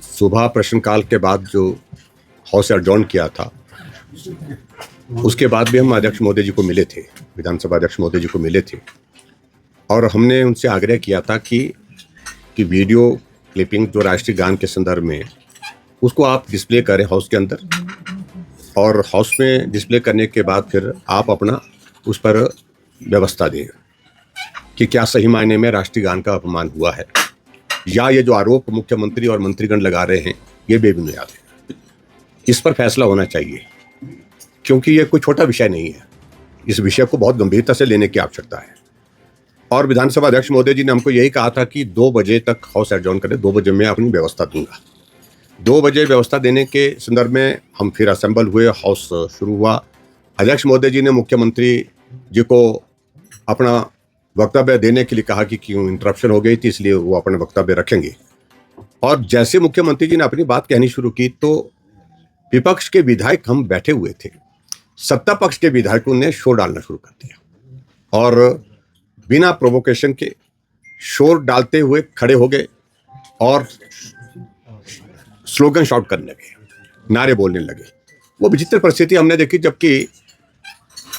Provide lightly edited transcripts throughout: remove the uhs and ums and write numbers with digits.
सुबह प्रश्नकाल के बाद जो हाउस एडजॉर्न किया था, उसके बाद भी हम अध्यक्ष महोदय जी को मिले थे, विधानसभा अध्यक्ष महोदय जी को मिले थे और हमने उनसे आग्रह किया था कि वीडियो क्लिपिंग जो राष्ट्रीय गान के संदर्भ में उसको आप डिस्प्ले करें हाउस के अंदर, और हाउस में डिस्प्ले करने के बाद फिर आप अपना उस पर व्यवस्था दें कि क्या सही मायने में राष्ट्रीय गान का अपमान हुआ है या ये जो आरोप मुख्यमंत्री और मंत्रीगण लगा रहे हैं ये बेबुनियाद है। इस पर फैसला होना चाहिए क्योंकि ये कोई छोटा विषय नहीं है, इस विषय को बहुत गंभीरता से लेने की आवश्यकता है। और विधानसभा अध्यक्ष महोदय जी ने हमको यही कहा था कि 2 बजे तक हाउस एडजॉर्न करें, 2 बजे मैं अपनी व्यवस्था दूंगा। 2 बजे व्यवस्था देने के संदर्भ में हम फिर असेंबल हुए, हाउस शुरू हुआ। अध्यक्ष महोदय जी ने मुख्यमंत्री जी को अपना वक्तव्य देने के लिए कहा कि क्यों इंटरप्शन हो गई थी, इसलिए वो अपना वक्तव्य रखेंगे। और जैसे मुख्यमंत्री जी ने अपनी बात कहनी शुरू की तो विपक्ष के विधायक, हम बैठे हुए थे, सत्ता पक्ष के विधायकों ने शोर डालना शुरू कर दिया और बिना प्रोवोकेशन के शोर डालते हुए खड़े हो गए और स्लोगन शॉट करने लगे, नारे बोलने लगे। वो विचित्र परिस्थिति हमने देखी, जबकि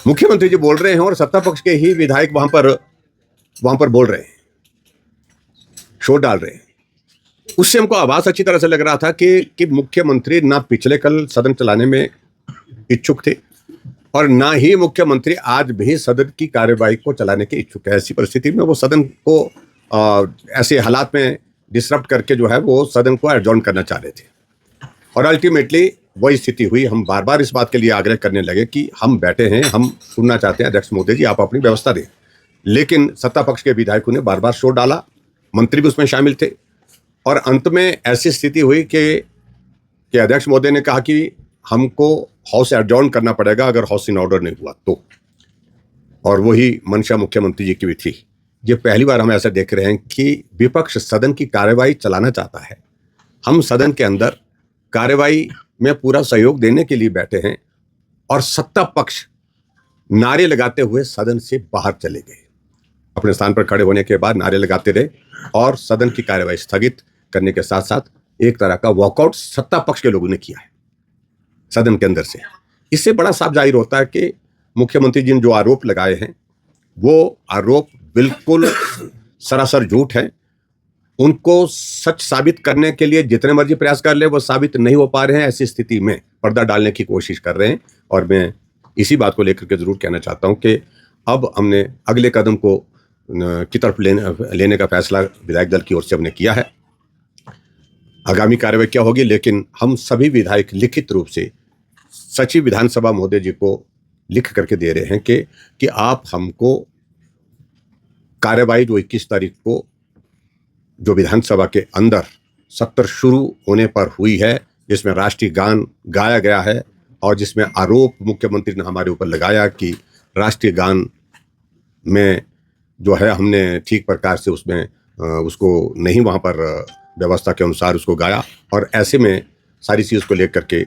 मुख्यमंत्री जी बोल रहे हैं और सत्ता पक्ष के ही विधायक वहां पर बोल रहे हैं, शोर डाल रहे हैं। उससे हमको आवाज अच्छी तरह से लग रहा था कि मुख्यमंत्री ना पिछले कल सदन चलाने में इच्छुक थे और ना ही मुख्यमंत्री आज भी सदन की कार्यवाही को चलाने के इच्छुक है। ऐसी परिस्थिति में वो सदन को ऐसे हालात में डिसरप्ट करके जो है वो सदन को एडजॉर्न करना चाह रहे थे और अल्टीमेटली वही स्थिति हुई। हम बार बार इस बात के लिए आग्रह करने लगे कि हम बैठे हैं, हम सुनना चाहते हैं, अध्यक्ष महोदय जी आप अपनी व्यवस्था दें। लेकिन सत्ता पक्ष के विधायकों ने बार बार शोर डाला, मंत्री भी उसमें शामिल थे और अंत में ऐसी स्थिति हुई कि अध्यक्ष महोदय ने कहा कि हमको हाउस एडजॉर्न करना पड़ेगा अगर हाउस इन ऑर्डर नहीं हुआ तो। और वही मंशा मुख्यमंत्री जी की भी थी। ये पहली बार हम ऐसा देख रहे हैं कि विपक्ष सदन की कार्यवाही चलाना चाहता है। हम सदन के अंदर कार्यवाही में पूरा सहयोग देने के लिए बैठे हैं और सत्ता पक्ष नारे लगाते हुए सदन से बाहर चले गए। अपने स्थान पर खड़े होने के बाद नारे लगाते रहे और सदन की कार्यवाही स्थगित करने के साथ साथ एक तरह का वॉकआउट सत्ता पक्ष के लोगों ने किया है सदन के अंदर से। इससे बड़ा साफ जाहिर होता है कि मुख्यमंत्री जी ने जो आरोप लगाए हैं वो आरोप बिल्कुल सरासर झूठ है। उनको सच साबित करने के लिए जितने मर्जी प्रयास कर ले वो साबित नहीं हो पा रहे हैं। ऐसी स्थिति में पर्दा डालने की कोशिश कर रहे हैं और मैं इसी बात को लेकर के जरूर कहना चाहता हूं कि अब हमने अगले कदम को की तरफ लेने का फैसला विधायक दल की ओर से हमने किया है। आगामी कार्रवाई क्या होगी, लेकिन हम सभी विधायक लिखित रूप से सचिव विधानसभा महोदय जी को लिख करके दे रहे हैं कि आप हमको कार्यवाही जो 21 तारीख को जो विधानसभा के अंदर सत्र शुरू होने पर हुई है, जिसमें राष्ट्रीय गान गाया गया है और जिसमें आरोप मुख्यमंत्री ने हमारे ऊपर लगाया कि राष्ट्रीय गान में जो है हमने ठीक प्रकार से उसमें उसको नहीं वहाँ पर व्यवस्था के अनुसार उसको गाया। और ऐसे में सारी चीज़ को लेकर के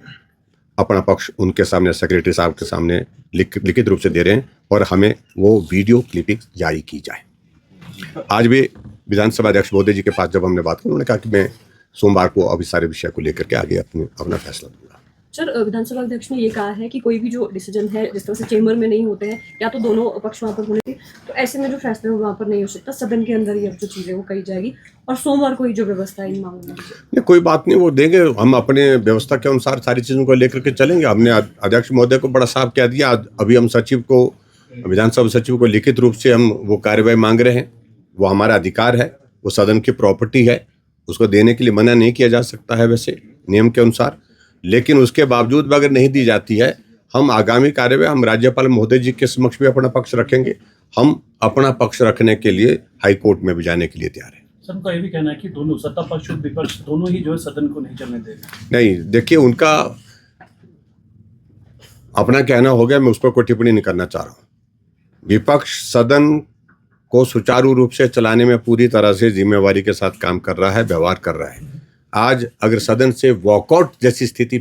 अपना पक्ष उनके सामने सेक्रेटरी साहब के सामने लिखित रूप से दे रहे हैं और हमें वो वीडियो क्लिपिंग जारी की जाए। आज भी विधानसभा अध्यक्ष महोदय जी के पास जब हमने बात की, उन्होंने कहा कि मैं सोमवार को अभी सारे विषय को लेकर के आगे अपना फैसला दूंगा। सर, विधानसभा अध्यक्ष ने ये कहा है कि कोई भी जो डिसीजन है जिस तरह से चेंबर में नहीं होते हैं या तो दोनों पक्ष वहाँ पर होने थे, तो ऐसे में जो फैसला वहाँ पर नहीं हो सकता, सदन के अंदर ही अब जो चीज़ें वो कही जाएगी और सोमवार को ही जो व्यवस्था है इन मामलों में। कोई बात नहीं, वो देंगे। हम अपने व्यवस्था के अनुसार सारी चीज़ों को लेकर के चलेंगे। हमने अध्यक्ष महोदय को बड़ा साफ कह दिया। अभी हम सचिव को, विधानसभा सचिव को लिखित रूप से हम वो कार्यवाही मांग रहे हैं। वो हमारा अधिकार है, वो सदन की प्रॉपर्टी है, उसको देने के लिए मना नहीं किया जा सकता है वैसे नियम के अनुसार। लेकिन उसके बावजूद भी अगर नहीं दी जाती है, हम आगामी कार्यवाही हम राज्यपाल महोदय जी के समक्ष भी अपना पक्ष रखेंगे। हम अपना पक्ष रखने के लिए हाई कोर्ट में भी जाने के लिए तैयार हैं। सर, उनका ये भी कहना है कि दोनों सत्ता पक्ष और विपक्ष दोनों ही जो है सदन को नहीं चलने देंगे। नहीं, देखिए, उनका अपना कहना हो गया, मैं उस पर कोई टिप्पणी नहीं करना चाह रहा हूँ। विपक्ष सदन को सुचारू रूप से चलाने में पूरी तरह से जिम्मेवारी के साथ काम कर रहा है, व्यवहार कर रहा है। आज अगर सदन से वॉकआउट जैसी स्थिति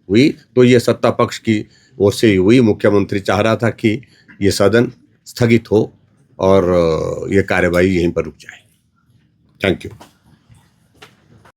हुई तो ये सत्ता पक्ष की ओर से ही हुई। मुख्यमंत्री चाह रहा था कि ये सदन स्थगित हो और ये कार्यवाही यहीं पर रुक जाए। Thank you.